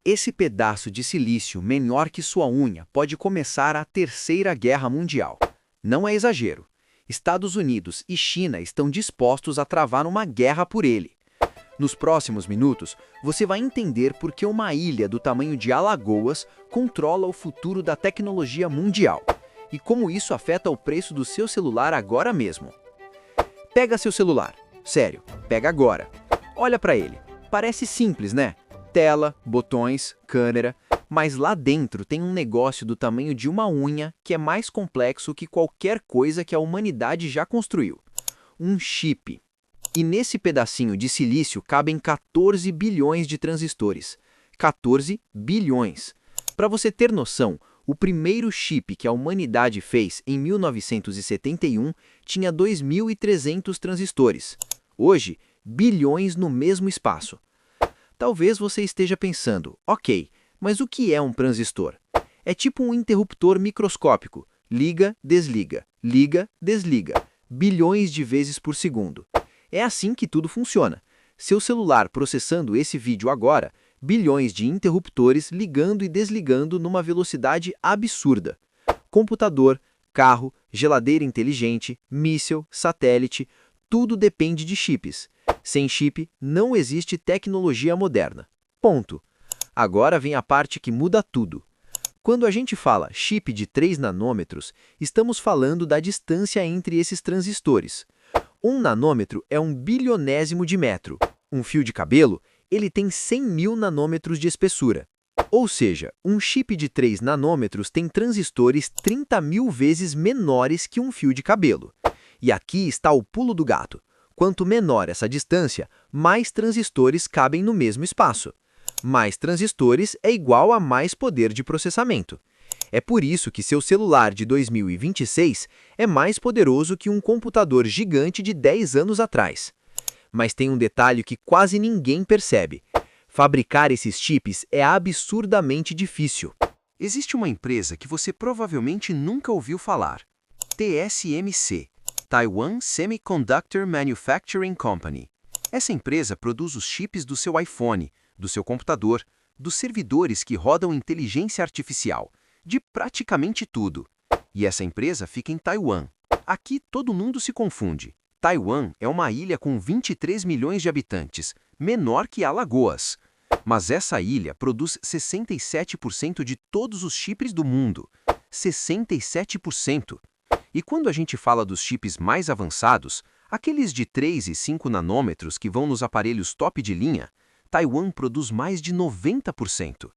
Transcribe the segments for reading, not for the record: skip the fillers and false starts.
Esse pedaço de silício menor que sua unha pode começar a Terceira Guerra Mundial. Não é exagero. Estados Unidos e China estão dispostos a travar uma guerra por ele. Nos próximos minutos, você vai entender por que uma ilha do tamanho de Alagoas controla o futuro da tecnologia mundial e como isso afeta o preço do seu celular agora mesmo. Pega seu celular. Sério, pega agora. Olha para ele. Parece simples, né? Tela, botões, câmera, mas lá dentro tem um negócio do tamanho de uma unha que é mais complexo que qualquer coisa que a humanidade já construiu. Um chip. E nesse pedacinho de silício cabem 14 bilhões de transistores. 14 bilhões. Para você ter noção, o primeiro chip que a humanidade fez em 1971 tinha 2.300 transistores. Hoje, bilhões no mesmo espaço. Talvez você esteja pensando, ok, mas o que é um transistor? É tipo um interruptor microscópico. Liga, desliga, bilhões de vezes por segundo. É assim que tudo funciona. Seu celular processando esse vídeo agora, bilhões de interruptores ligando e desligando numa velocidade absurda. Computador, carro, geladeira inteligente, míssil, satélite, tudo depende de chips. Sem chip, não existe tecnologia moderna. Ponto. Agora vem a parte que muda tudo. Quando a gente fala chip de 3 nanômetros, estamos falando da distância entre esses transistores. 1 nanômetro é um bilionésimo de metro. Um fio de cabelo, ele tem 100.000 nanômetros de espessura. Ou seja, um chip de 3 nanômetros tem transistores 30.000 vezes menores que um fio de cabelo. E aqui está o pulo do gato. Quanto menor essa distância, mais transistores cabem no mesmo espaço. Mais transistores é igual a mais poder de processamento. É por isso que seu celular de 2026 é mais poderoso que um computador gigante de 10 anos atrás. Mas tem um detalhe que quase ninguém percebe. Fabricar esses chips é absurdamente difícil. Existe uma empresa que você provavelmente nunca ouviu falar. TSMC, Taiwan Semiconductor Manufacturing Company. Essa empresa produz os chips do seu iPhone, do seu computador, dos servidores que rodam inteligência artificial, de praticamente tudo. E essa empresa fica em Taiwan. Aqui todo mundo se confunde. Taiwan é uma ilha com 23 milhões de habitantes, menor que Alagoas. Mas essa ilha produz 67% de todos os chips do mundo. 67%. E quando a gente fala dos chips mais avançados, aqueles de 3 e 5 nanômetros que vão nos aparelhos top de linha, Taiwan produz mais de 90%.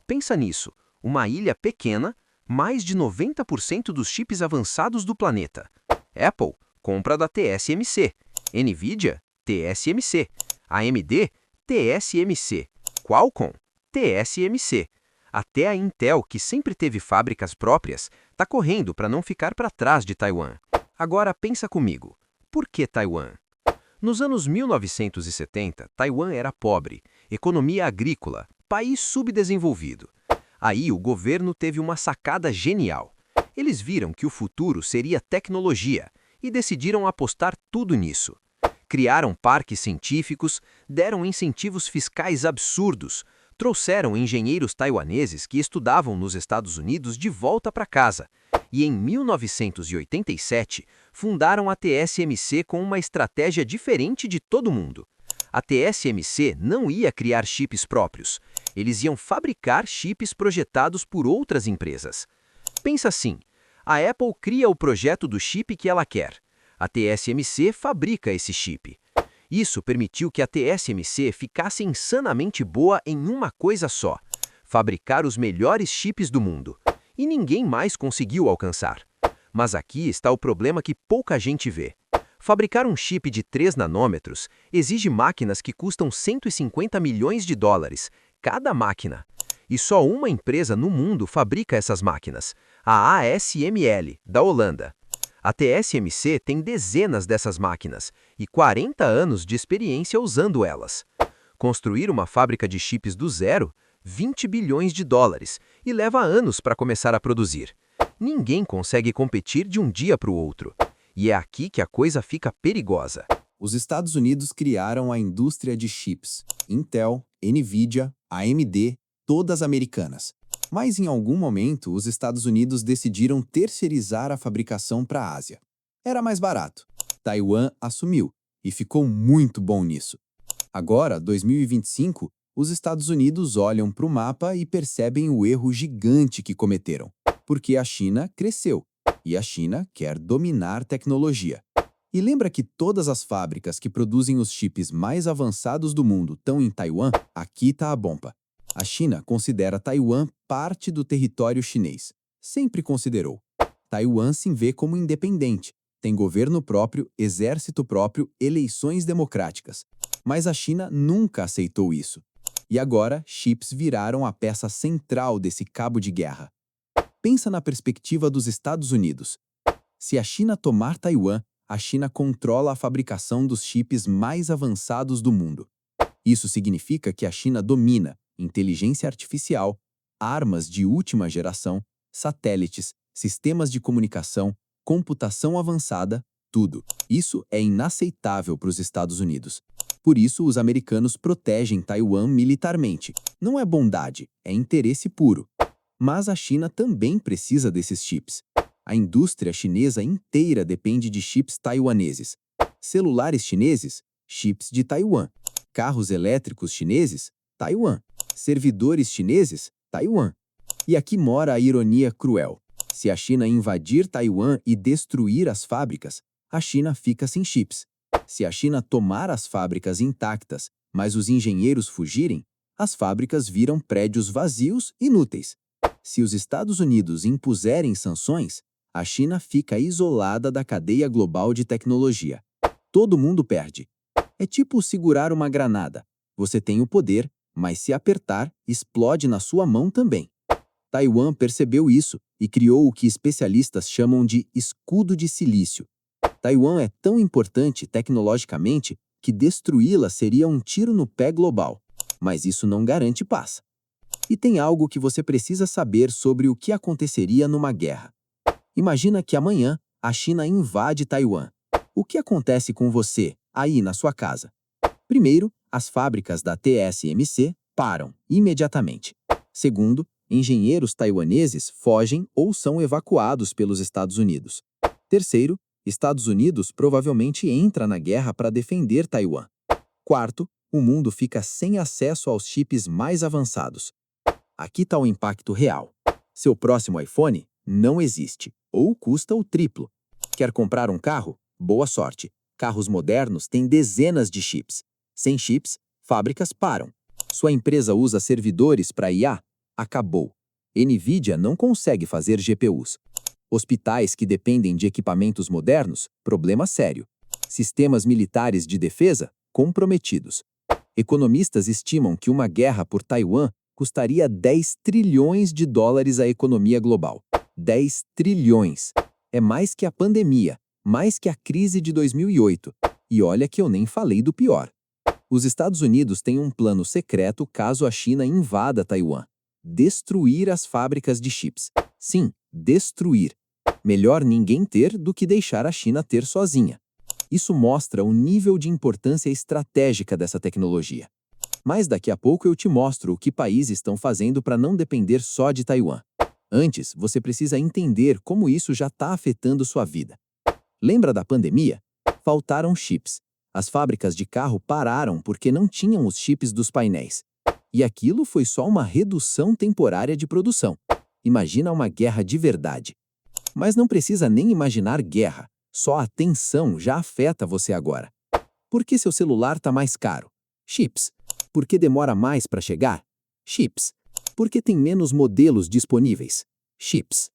Pensa nisso, uma ilha pequena, mais de 90% dos chips avançados do planeta. Apple, compra da TSMC. Nvidia, TSMC. AMD, TSMC. Qualcomm, TSMC. Até a Intel, que sempre teve fábricas próprias, está correndo para não ficar para trás de Taiwan. Agora pensa comigo, por que Taiwan? Nos anos 1970, Taiwan era pobre, economia agrícola, país subdesenvolvido. Aí o governo teve uma sacada genial. Eles viram que o futuro seria tecnologia e decidiram apostar tudo nisso. Criaram parques científicos, deram incentivos fiscais absurdos, trouxeram engenheiros taiwaneses que estudavam nos Estados Unidos de volta para casa. E em 1987, fundaram a TSMC com uma estratégia diferente de todo mundo. A TSMC não ia criar chips próprios. Eles iam fabricar chips projetados por outras empresas. Pensa assim, a Apple cria o projeto do chip que ela quer. A TSMC fabrica esse chip. Isso permitiu que a TSMC ficasse insanamente boa em uma coisa só: fabricar os melhores chips do mundo. E ninguém mais conseguiu alcançar. Mas aqui está o problema que pouca gente vê. Fabricar um chip de 3 nanômetros exige máquinas que custam 150 milhões de dólares, cada máquina. E só uma empresa no mundo fabrica essas máquinas, a ASML, da Holanda. A TSMC tem dezenas dessas máquinas e 40 anos de experiência usando elas. Construir uma fábrica de chips do zero, 20 bilhões de dólares, e leva anos para começar a produzir. Ninguém consegue competir de um dia para o outro. E é aqui que a coisa fica perigosa. Os Estados Unidos criaram a indústria de chips. Intel, Nvidia, AMD, todas americanas. Mas em algum momento, os Estados Unidos decidiram terceirizar a fabricação para a Ásia. Era mais barato. Taiwan assumiu e ficou muito bom nisso. Agora, 2025, os Estados Unidos olham para o mapa e percebem o erro gigante que cometeram, porque a China cresceu e a China quer dominar tecnologia. E lembra que todas as fábricas que produzem os chips mais avançados do mundo estão em Taiwan? Aqui está a bomba. A China considera Taiwan parte do território chinês. Sempre considerou. Taiwan se vê como independente. Tem governo próprio, exército próprio, eleições democráticas. Mas a China nunca aceitou isso. E agora, chips viraram a peça central desse cabo de guerra. Pensa na perspectiva dos Estados Unidos. Se a China tomar Taiwan, a China controla a fabricação dos chips mais avançados do mundo. Isso significa que a China domina inteligência artificial, armas de última geração, satélites, sistemas de comunicação, computação avançada, tudo. Isso é inaceitável para os Estados Unidos. Por isso, os americanos protegem Taiwan militarmente. Não é bondade, é interesse puro. Mas a China também precisa desses chips. A indústria chinesa inteira depende de chips taiwaneses. Celulares chineses, chips de Taiwan. Carros elétricos chineses, Taiwan. Servidores chineses, Taiwan. E aqui mora a ironia cruel. Se a China invadir Taiwan e destruir as fábricas, a China fica sem chips. Se a China tomar as fábricas intactas, mas os engenheiros fugirem, as fábricas viram prédios vazios, inúteis. Se os Estados Unidos impuserem sanções, a China fica isolada da cadeia global de tecnologia. Todo mundo perde. É tipo segurar uma granada. Você tem o poder, mas se apertar, explode na sua mão também. Taiwan percebeu isso e criou o que especialistas chamam de escudo de silício. Taiwan é tão importante tecnologicamente que destruí-la seria um tiro no pé global. Mas isso não garante paz. E tem algo que você precisa saber sobre o que aconteceria numa guerra. Imagina que amanhã a China invade Taiwan. O que acontece com você, aí na sua casa? Primeiro, as fábricas da TSMC param imediatamente. Segundo, engenheiros taiwaneses fogem ou são evacuados pelos Estados Unidos. Terceiro, Estados Unidos provavelmente entra na guerra para defender Taiwan. Quarto, o mundo fica sem acesso aos chips mais avançados. Aqui está o impacto real. Seu próximo iPhone não existe, ou custa o triplo. Quer comprar um carro? Boa sorte. Carros modernos têm dezenas de chips. Sem chips, fábricas param. Sua empresa usa servidores para IA? Acabou. Nvidia não consegue fazer GPUs. Hospitais que dependem de equipamentos modernos? Problema sério. Sistemas militares de defesa? Comprometidos. Economistas estimam que uma guerra por Taiwan custaria 10 trilhões de dólares à economia global. 10 trilhões. É mais que a pandemia, mais que a crise de 2008. E olha que eu nem falei do pior. Os Estados Unidos têm um plano secreto caso a China invada Taiwan. Destruir as fábricas de chips. Sim, destruir. Melhor ninguém ter do que deixar a China ter sozinha. Isso mostra o nível de importância estratégica dessa tecnologia. Mas daqui a pouco eu te mostro o que países estão fazendo para não depender só de Taiwan. Antes, você precisa entender como isso já está afetando sua vida. Lembra da pandemia? Faltaram chips. As fábricas de carro pararam porque não tinham os chips dos painéis. E aquilo foi só uma redução temporária de produção. Imagina uma guerra de verdade. Mas não precisa nem imaginar guerra. Só a tensão já afeta você agora. Por que seu celular está mais caro? Chips. Por que demora mais para chegar? Chips. Por que tem menos modelos disponíveis? Chips.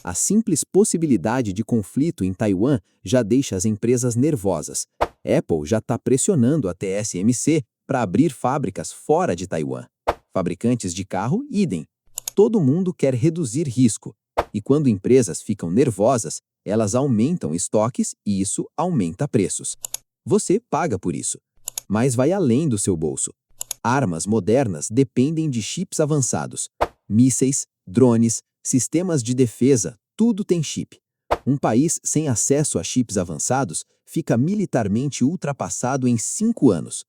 A simples possibilidade de conflito em Taiwan já deixa as empresas nervosas. Apple já está pressionando a TSMC para abrir fábricas fora de Taiwan. Fabricantes de carro, idem. Todo mundo quer reduzir risco. E quando empresas ficam nervosas, elas aumentam estoques e isso aumenta preços. Você paga por isso. Mas vai além do seu bolso. Armas modernas dependem de chips avançados. Mísseis, drones, sistemas de defesa, tudo tem chip. Um país sem acesso a chips avançados fica militarmente ultrapassado em 5 anos.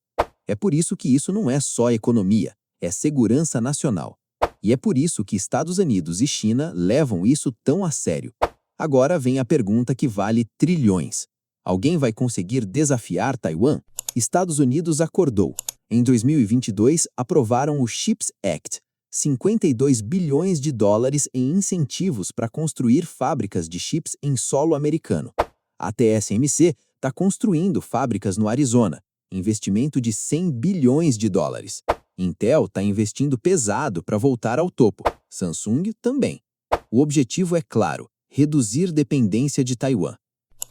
É por isso que isso não é só economia, é segurança nacional. E é por isso que Estados Unidos e China levam isso tão a sério. Agora vem a pergunta que vale trilhões. Alguém vai conseguir desafiar Taiwan? Estados Unidos acordou. Em 2022, aprovaram o CHIPS Act, 52 bilhões de dólares em incentivos para construir fábricas de chips em solo americano. A TSMC está construindo fábricas no Arizona, investimento de 100 bilhões de dólares. Intel está investindo pesado para voltar ao topo. Samsung também. O objetivo é claro, reduzir dependência de Taiwan.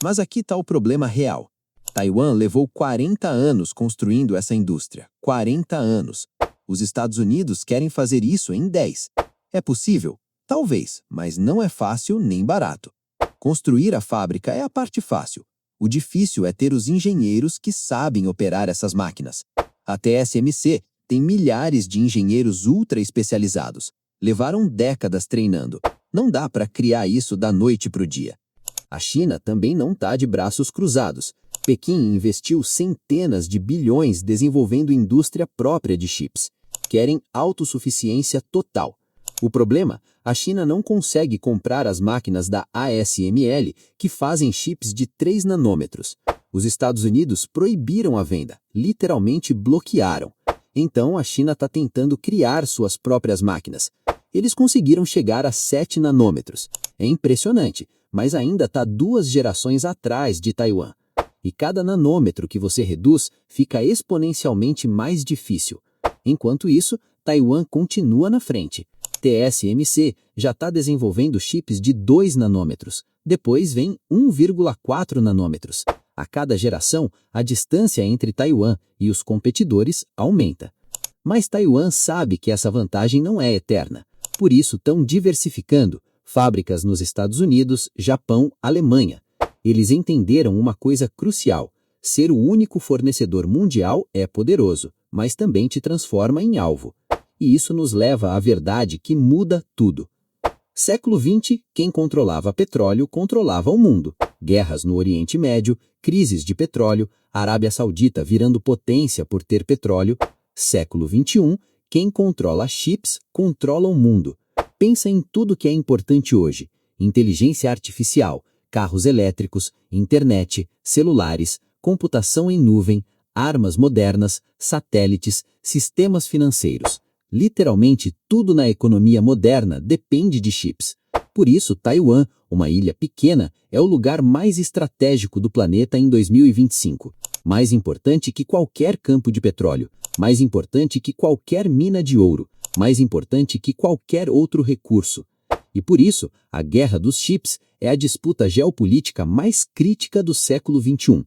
Mas aqui está o problema real. Taiwan levou 40 anos construindo essa indústria. 40 anos. Os Estados Unidos querem fazer isso em 10. É possível? Talvez, mas não é fácil nem barato. Construir a fábrica é a parte fácil. O difícil é ter os engenheiros que sabem operar essas máquinas. A TSMC tem milhares de engenheiros ultra especializados. Levaram décadas treinando. Não dá para criar isso da noite para o dia. A China também não está de braços cruzados. Pequim investiu centenas de bilhões desenvolvendo indústria própria de chips. Querem autossuficiência total. O problema, a China não consegue comprar as máquinas da ASML que fazem chips de 3 nanômetros. Os Estados Unidos proibiram a venda, literalmente bloquearam. Então a China está tentando criar suas próprias máquinas. Eles conseguiram chegar a 7 nanômetros. É impressionante, mas ainda está 2 gerações atrás de Taiwan. E cada nanômetro que você reduz fica exponencialmente mais difícil. Enquanto isso, Taiwan continua na frente. TSMC já está desenvolvendo chips de 2 nanômetros. Depois vem 1,4 nanômetros. A cada geração, a distância entre Taiwan e os competidores aumenta. Mas Taiwan sabe que essa vantagem não é eterna. Por isso, estão diversificando fábricas nos Estados Unidos, Japão, Alemanha. Eles entenderam uma coisa crucial. Ser o único fornecedor mundial é poderoso, mas também te transforma em alvo. E isso nos leva à verdade que muda tudo. Século XX, quem controlava petróleo controlava o mundo. Guerras no Oriente Médio, crises de petróleo, Arábia Saudita virando potência por ter petróleo. Século XXI, quem controla chips controla o mundo. Pensa em tudo que é importante hoje. Inteligência artificial, carros elétricos, internet, celulares, computação em nuvem, armas modernas, satélites, sistemas financeiros. Literalmente tudo na economia moderna depende de chips. Por isso, Taiwan, uma ilha pequena, é o lugar mais estratégico do planeta em 2025. Mais importante que qualquer campo de petróleo, mais importante que qualquer mina de ouro, mais importante que qualquer outro recurso. E por isso, a guerra dos chips é a disputa geopolítica mais crítica do século XXI.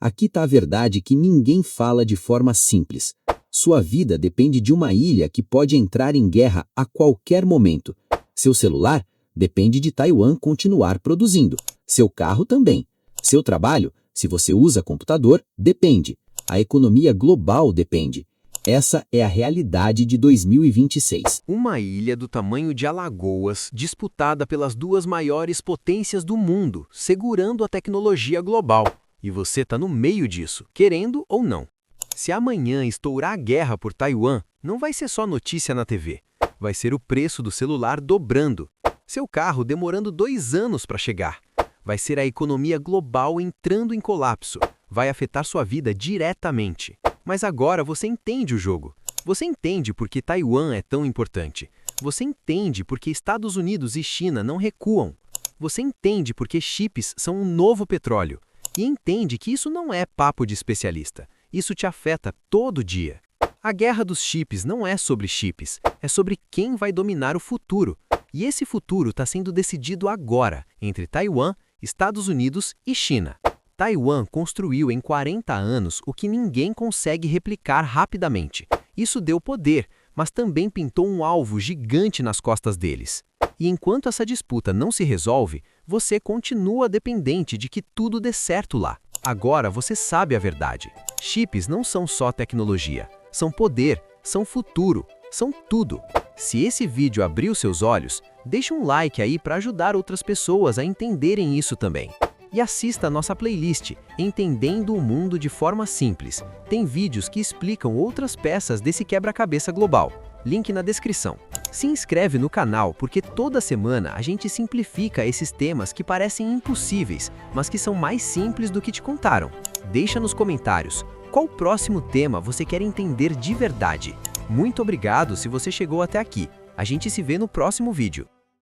Aqui está a verdade que ninguém fala de forma simples. Sua vida depende de uma ilha que pode entrar em guerra a qualquer momento. Seu celular depende de Taiwan continuar produzindo. Seu carro também. Seu trabalho, se você usa computador, depende. A economia global depende. Essa é a realidade de 2026. Uma ilha do tamanho de Alagoas, disputada pelas 2 maiores potências do mundo, segurando a tecnologia global. E você está no meio disso, querendo ou não. Se amanhã estourar a guerra por Taiwan, não vai ser só notícia na TV. Vai ser o preço do celular dobrando. Seu carro demorando 2 anos para chegar. Vai ser a economia global entrando em colapso. Vai afetar sua vida diretamente. Mas agora você entende o jogo. Você entende por que Taiwan é tão importante. Você entende por que Estados Unidos e China não recuam. Você entende por que chips são um novo petróleo. E entende que isso não é papo de especialista. Isso te afeta todo dia. A guerra dos chips não é sobre chips, é sobre quem vai dominar o futuro. E esse futuro está sendo decidido agora, entre Taiwan, Estados Unidos e China. Taiwan construiu em 40 anos o que ninguém consegue replicar rapidamente. Isso deu poder, mas também pintou um alvo gigante nas costas deles. E enquanto essa disputa não se resolve, você continua dependente de que tudo dê certo lá. Agora você sabe a verdade. Chips não são só tecnologia, são poder, são futuro, são tudo. Se esse vídeo abriu seus olhos, deixa um like aí para ajudar outras pessoas a entenderem isso também. E assista a nossa playlist Entendendo o Mundo de Forma Simples. Tem vídeos que explicam outras peças desse quebra-cabeça global. Link na descrição. Se inscreve no canal porque toda semana a gente simplifica esses temas que parecem impossíveis, mas que são mais simples do que te contaram. Deixa nos comentários qual próximo tema você quer entender de verdade. Muito obrigado se você chegou até aqui. A gente se vê no próximo vídeo.